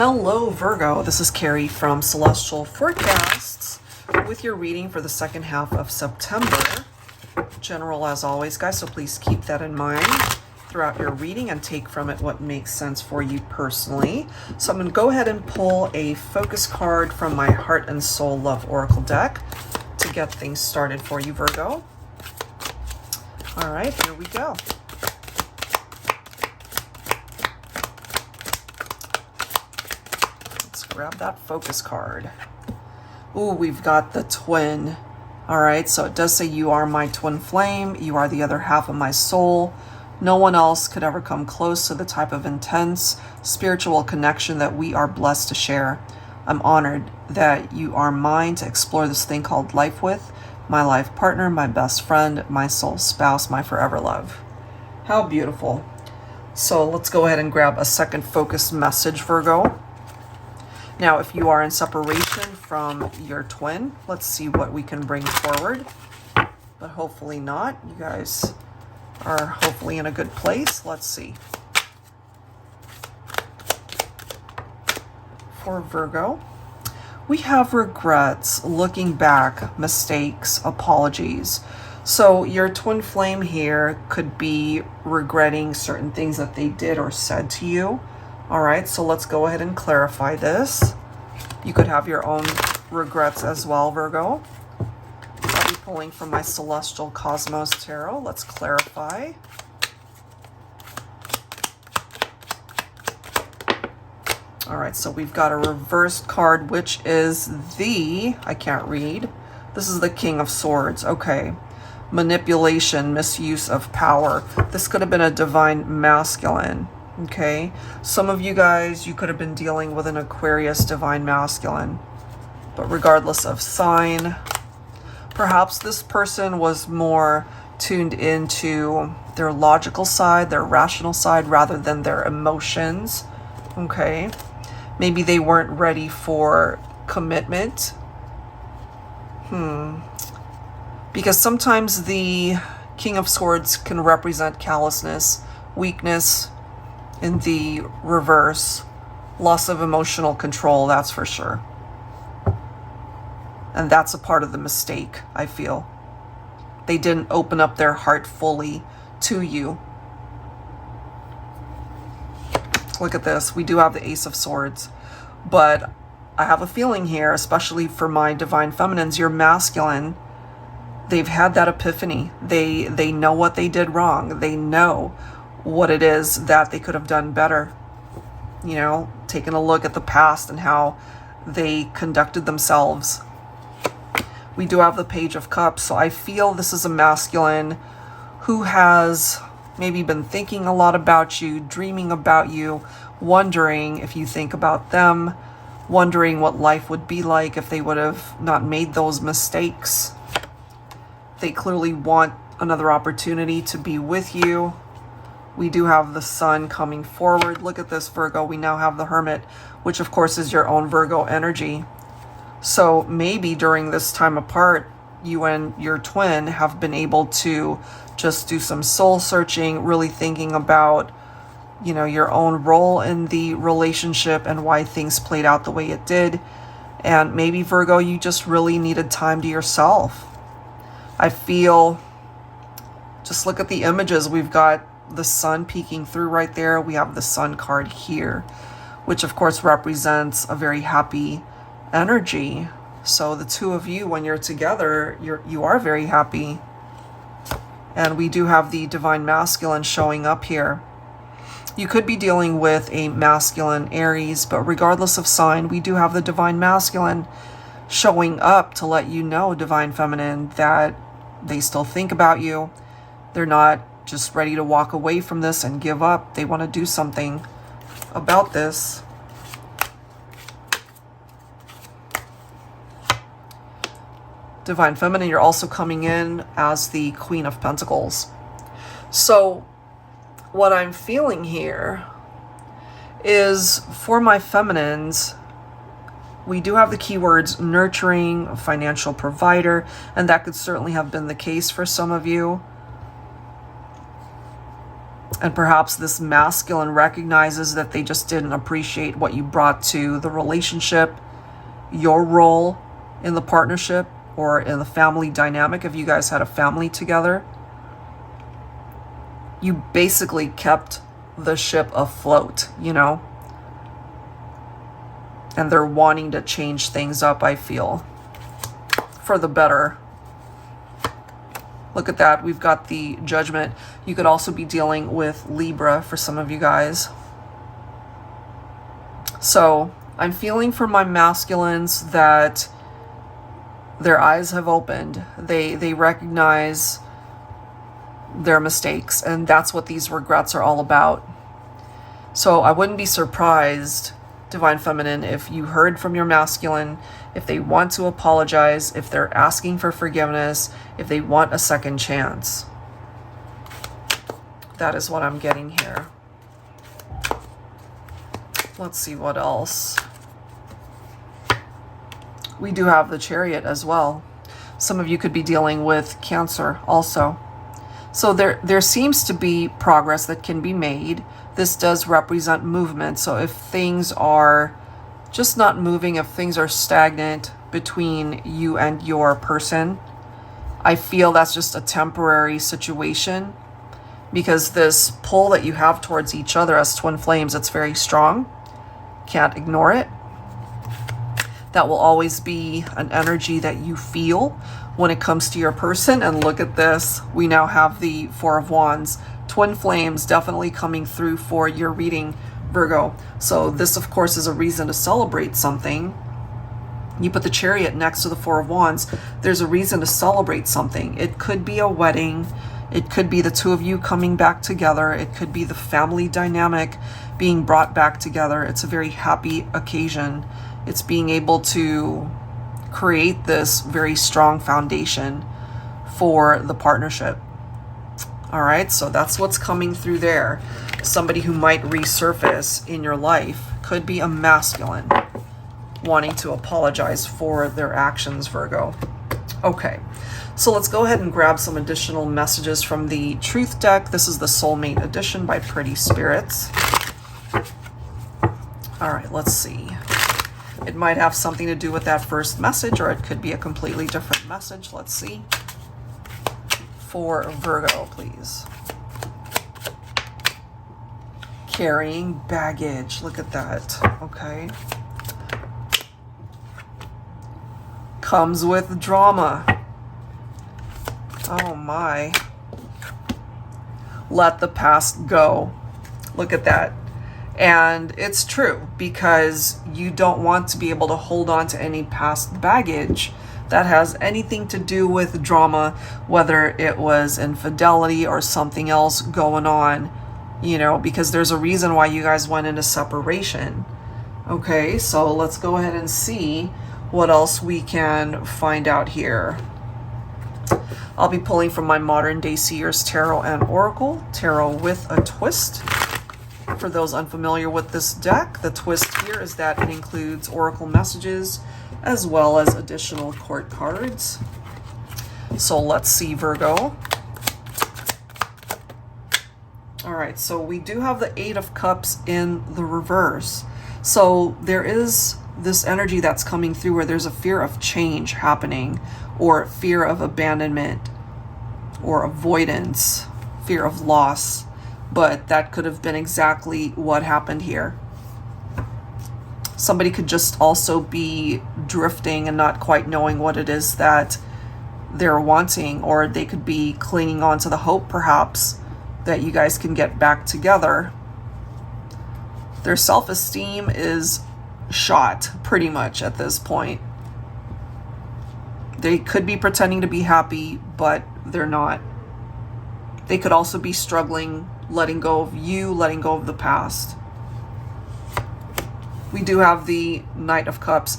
Hello Virgo, this is Carrie from Celestial Forecasts with your reading for the second half of September. General as always, guys, so please keep that in mind throughout your reading and take from it what makes sense for you personally. So I'm going to go ahead and pull a focus card from my Heart and Soul Love Oracle deck to get things started for you, Virgo. All right, here we go. Grab that focus card. Ooh, we've got the twin. All right, so it does say you are my twin flame. You are the other half of my soul. No one else could ever come close to the type of intense spiritual connection that we are blessed to share. I'm honored that you are mine to explore this thing called life with. My life partner, my best friend, my soul spouse, my forever love. How beautiful. So let's go ahead and grab a second focus message, Virgo. Now, if you are in separation from your twin, let's see what we can bring forward. But hopefully not. You guys are hopefully in a good place. Let's see. For Virgo, we have regrets, looking back, mistakes, apologies. So your twin flame here could be regretting certain things that they did or said to you. All right, so let's go ahead and clarify this. You could have your own regrets as well, Virgo. I'll be pulling from my Celestial Cosmos Tarot. Let's clarify. All right, so we've got a reversed card, which is I can't read. This is the King of Swords. Okay. Manipulation, misuse of power. This could have been a divine masculine. Okay, some of you guys, you could have been dealing with an Aquarius divine masculine, but regardless of sign, perhaps this person was more tuned into their logical side, their rational side, rather than their emotions. Okay, maybe they weren't ready for commitment. Because sometimes the King of Swords can represent callousness, weakness. In the reverse, loss of emotional control, that's for sure. And that's a part of the mistake, I feel. They didn't open up their heart fully to you. Look at this. We do have the Ace of Swords. But I have a feeling here, especially for my divine feminines, your masculine, they've had that epiphany. They know what they did wrong. They know what it is that they could have done better. You know, taking a look at the past and how they conducted themselves. We do have the Page of Cups, so I feel this is a masculine who has maybe been thinking a lot about you, dreaming about you, wondering if you think about them, wondering what life would be like if they would have not made those mistakes. They clearly want another opportunity to be with you. We do have the Sun coming forward. Look at this, Virgo. We now have the Hermit, which of course is your own Virgo energy. So maybe during this time apart, you and your twin have been able to just do some soul searching, really thinking about, you know, your own role in the relationship and why things played out the way it did. And maybe, Virgo, you just really needed time to yourself. I feel, just look at the images. We've got the Sun peeking through right there. We have the Sun card here, which of course represents a very happy energy. So the two of you, when you're together, you are very happy. And we do have the divine masculine showing up here. You could be dealing with a masculine Aries, but regardless of sign, we do have the divine masculine showing up to let you know, divine feminine, that they still think about you. They're not just ready to walk away from this and give up. They want to do something about this. Divine Feminine, you're also coming in as the Queen of Pentacles. So what I'm feeling here is, for my feminines, we do have the keywords nurturing, financial provider, and that could certainly have been the case for some of you. And perhaps this masculine recognizes that they just didn't appreciate what you brought to the relationship, your role in the partnership or in the family dynamic. If you guys had a family together, you basically kept the ship afloat, you know? And they're wanting to change things up, I feel, for the better. Look at that. We've got the Judgment. You could also be dealing with Libra for some of you guys. So I'm feeling for my masculines that their eyes have opened. They recognize their mistakes, and that's what these regrets are all about. So I wouldn't be surprised, Divine Feminine, if you heard from your masculine, if they want to apologize, if they're asking for forgiveness, if they want a second chance. That is what I'm getting here. Let's see what else. We do have the Chariot as well. Some of you could be dealing with Cancer also. So there seems to be progress that can be made. This does represent movement. So if things are just not moving, if things are stagnant between you and your person, I feel that's just a temporary situation, because this pull that you have towards each other as twin flames, it's very strong. Can't ignore it. That will always be an energy that you feel when it comes to your person. And look at this. We now have the Four of Wands. Twin flames definitely coming through for your reading, Virgo. So this, of course, is a reason to celebrate something. You put the Chariot next to the Four of Wands. There's a reason to celebrate something. It could be a wedding. It could be the two of you coming back together. It could be the family dynamic being brought back together. It's a very happy occasion. It's being able to create this very strong foundation for the partnership. All right, so that's what's coming through there. Somebody who might resurface in your life could be a masculine wanting to apologize for their actions, Virgo. Okay, so let's go ahead and grab some additional messages from the Truth deck. This is the Soulmate Edition by Pretty Spirits. All right, let's see. It might have something to do with that first message, or it could be a completely different message. Let's see. For Virgo, please. Carrying baggage. Look at that. Okay. Comes with drama. Oh my. Let the past go. Look at that. And it's true, because you don't want to be able to hold on to any past baggage that has anything to do with drama, whether it was infidelity or something else going on, you know, because there's a reason why you guys went into separation. Okay, so let's go ahead and see what else we can find out here. I'll be pulling from my Modern Day Seers Tarot and Oracle, Tarot with a Twist. For those unfamiliar with this deck, the twist here is that it includes oracle messages as well as additional court cards. So let's see, Virgo. All right, so we do have the Eight of Cups in the reverse. So there is this energy that's coming through where there's a fear of change happening, or fear of abandonment, or avoidance, fear of loss. But that could have been exactly what happened here. Somebody could just also be drifting and not quite knowing what it is that they're wanting, or they could be clinging on to the hope, perhaps, that you guys can get back together. Their self-esteem is shot pretty much at this point. They could be pretending to be happy, but they're not. They could also be struggling, letting go of you, letting go of the past. We do have the Knight of Cups.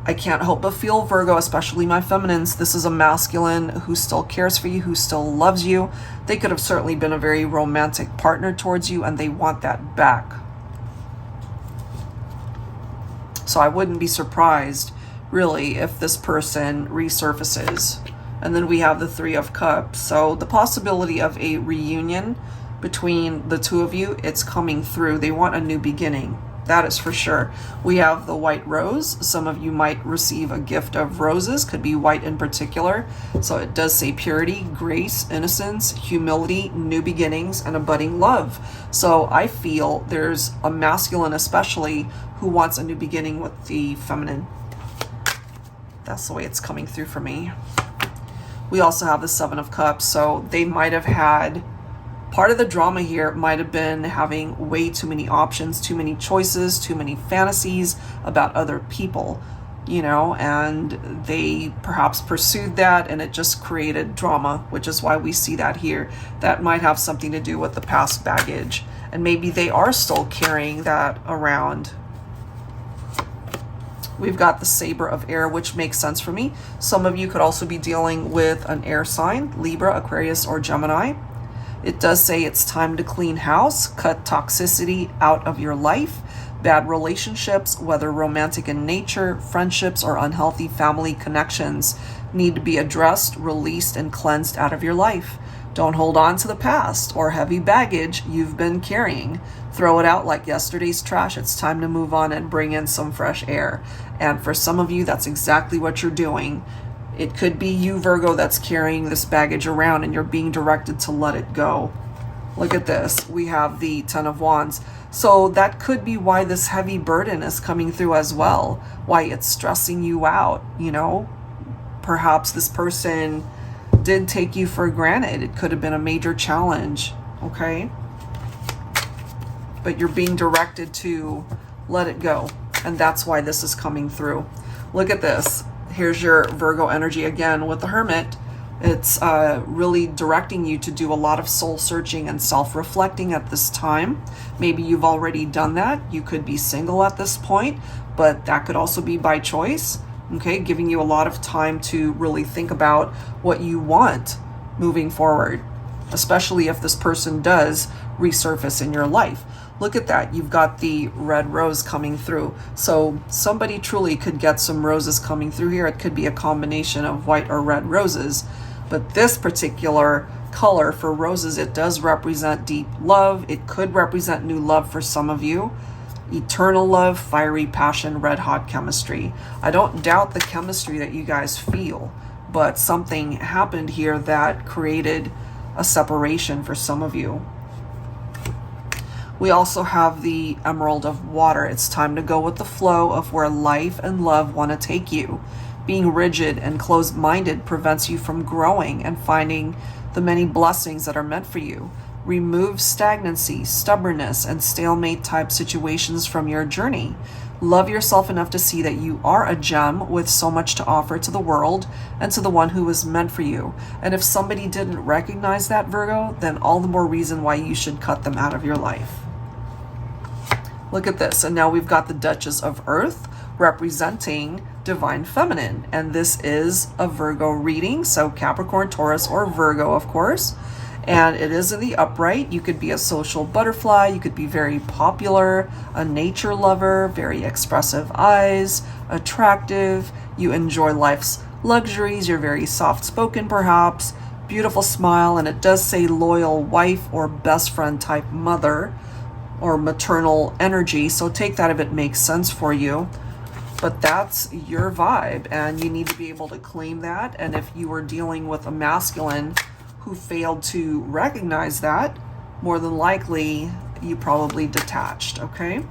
I can't help but feel, Virgo, especially my feminines, this is a masculine who still cares for you, who still loves you. They could have certainly been a very romantic partner towards you, and they want that back. So I wouldn't be surprised, really, if this person resurfaces. And then we have the Three of Cups. So the possibility of a reunion between the two of you, it's coming through. They want a new beginning. That is for sure. We have the white rose. Some of you might receive a gift of roses, could be white in particular. So it does say purity, grace, innocence, humility, new beginnings, and a budding love. So I feel there's a masculine especially who wants a new beginning with the feminine. That's the way it's coming through for me. We also have the Seven of Cups. So they might have had, part of the drama here might have been having way too many options, too many choices, too many fantasies about other people, you know, and they perhaps pursued that and it just created drama, which is why we see that here. That might have something to do with the past baggage, and maybe they are still carrying that around. We've got the Saber of Air, which makes sense for me. Some of you could also be dealing with an air sign, Libra, Aquarius, or Gemini. It does say it's time to clean house, cut toxicity out of your life. Bad relationships, whether romantic in nature, friendships, or unhealthy family connections, need to be addressed, released, and cleansed out of your life. Don't hold on to the past or heavy baggage you've been carrying. Throw it out like yesterday's trash. It's time to move on and bring in some fresh air. And for some of you, that's exactly what you're doing. It could be you, Virgo, that's carrying this baggage around and you're being directed to let it go. Look at this. We have the Ten of Wands. So that could be why this heavy burden is coming through as well. Why it's stressing you out, you know? Perhaps this person did take you for granted. It could have been a major challenge, okay? But you're being directed to let it go. And that's why this is coming through. Look at this. Here's your Virgo energy again with the Hermit. It's really directing you to do a lot of soul searching and self-reflecting at this time. Maybe you've already done that. You could be single at this point, but that could also be by choice. Okay, giving you a lot of time to really think about what you want moving forward, especially if this person does resurface in your life. Look at that. You've got the red rose coming through. So somebody truly could get some roses coming through here. It could be a combination of white or red roses. But this particular color for roses, it does represent deep love. It could represent new love for some of you. Eternal love, fiery passion, red hot chemistry. I don't doubt the chemistry that you guys feel, but something happened here that created a separation for some of you. We also have the Emerald of Water. It's time to go with the flow of where life and love want to take you. Being rigid and closed-minded prevents you from growing and finding the many blessings that are meant for you. Remove stagnancy, stubbornness, and stalemate type situations from your journey. Love yourself enough to see that you are a gem with so much to offer to the world and to the one who was meant for you. And if somebody didn't recognize that, Virgo, then all the more reason why you should cut them out of your life. Look at this. And now we've got the Duchess of Earth representing Divine Feminine. And this is a Virgo reading. So Capricorn, Taurus, or Virgo, of course. And it is in the upright. You could be a social butterfly. You could be very popular, a nature lover, very expressive eyes, attractive. You enjoy life's luxuries. You're very soft-spoken, perhaps. Beautiful smile. And it does say loyal wife or best friend type mother or maternal energy. So take that if it makes sense for you. But that's your vibe. And you need to be able to claim that. And if you were dealing with a masculine who failed to recognize that, more than likely you probably detached, okay?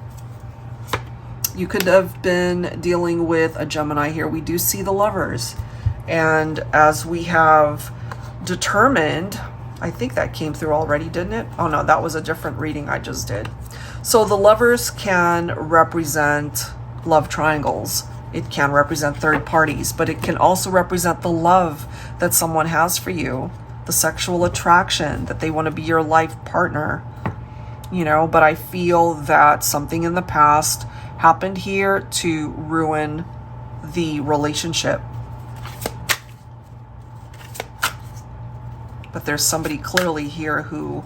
You could have been dealing with a Gemini here. We do see the Lovers. And as we have determined, I think that came through already, didn't it? Oh no, that was a different reading I just did. So the Lovers can represent love triangles. It can represent third parties, but it can also represent the love that someone has for you. The sexual attraction, that they want to be your life partner, you know. But I feel that something in the past happened here to ruin the relationship. But there's somebody clearly here who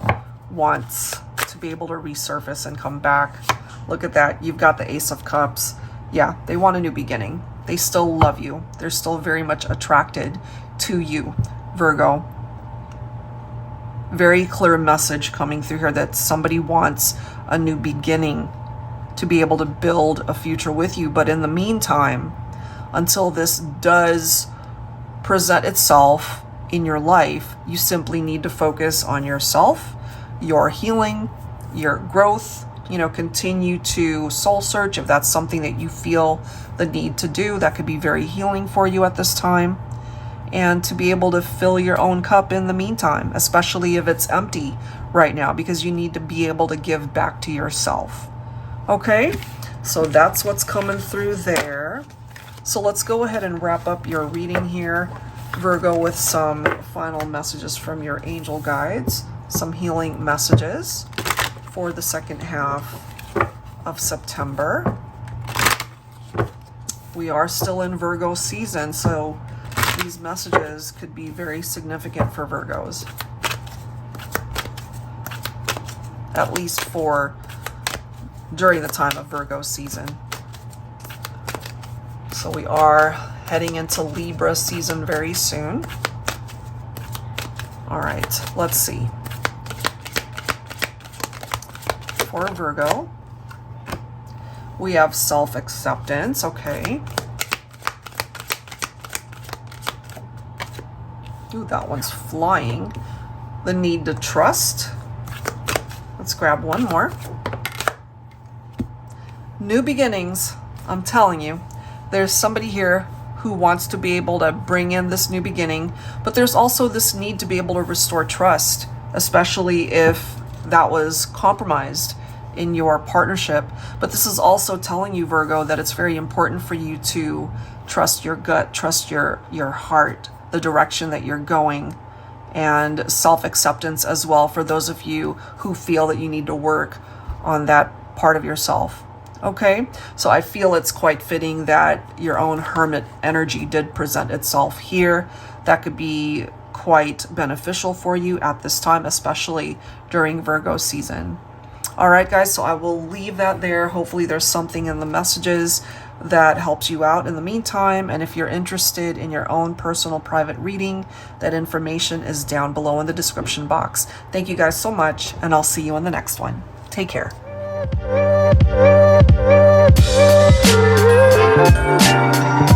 wants to be able to resurface and come back. Look at that. You've got the Ace of Cups. Yeah, they want a new beginning. They still love you. They're still very much attracted to you, Virgo. Very clear message coming through here that somebody wants a new beginning to be able to build a future with you. But in the meantime, until this does present itself in your life, you simply need to focus on yourself, your healing, your growth, you know, continue to soul search if that's something that you feel the need to do. That could be very healing for you at this time. And to be able to fill your own cup in the meantime, especially if it's empty right now, because you need to be able to give back to yourself. Okay, so that's what's coming through there. So let's go ahead and wrap up your reading here, Virgo, with some final messages from your angel guides, some healing messages for the second half of September. We are still in Virgo season, so these messages could be very significant for Virgos, at least for during the time of Virgo season. So we are heading into Libra season very soon. All right, let's see. For Virgo, we have self-acceptance. Okay. Ooh, that one's flying. The need to trust. Let's grab one more. New beginnings. I'm telling you, there's somebody here who wants to be able to bring in this new beginning, but there's also this need to be able to restore trust, especially if that was compromised in your partnership. But this is also telling you, Virgo, that it's very important for you to trust your gut, trust your heart, the direction that you're going, and self-acceptance as well for those of you who feel that you need to work on that part of yourself. Okay, so I feel it's quite fitting that your own hermit energy did present itself here. That could be quite beneficial for you at this time, especially during Virgo season. All right, guys, so I will leave that there. Hopefully there's something in the messages that helps you out in the meantime. And if you're interested in your own personal private reading, that information is down below in the description box. Thank you guys so much, and I'll see you in the next one. Take care. Thank you.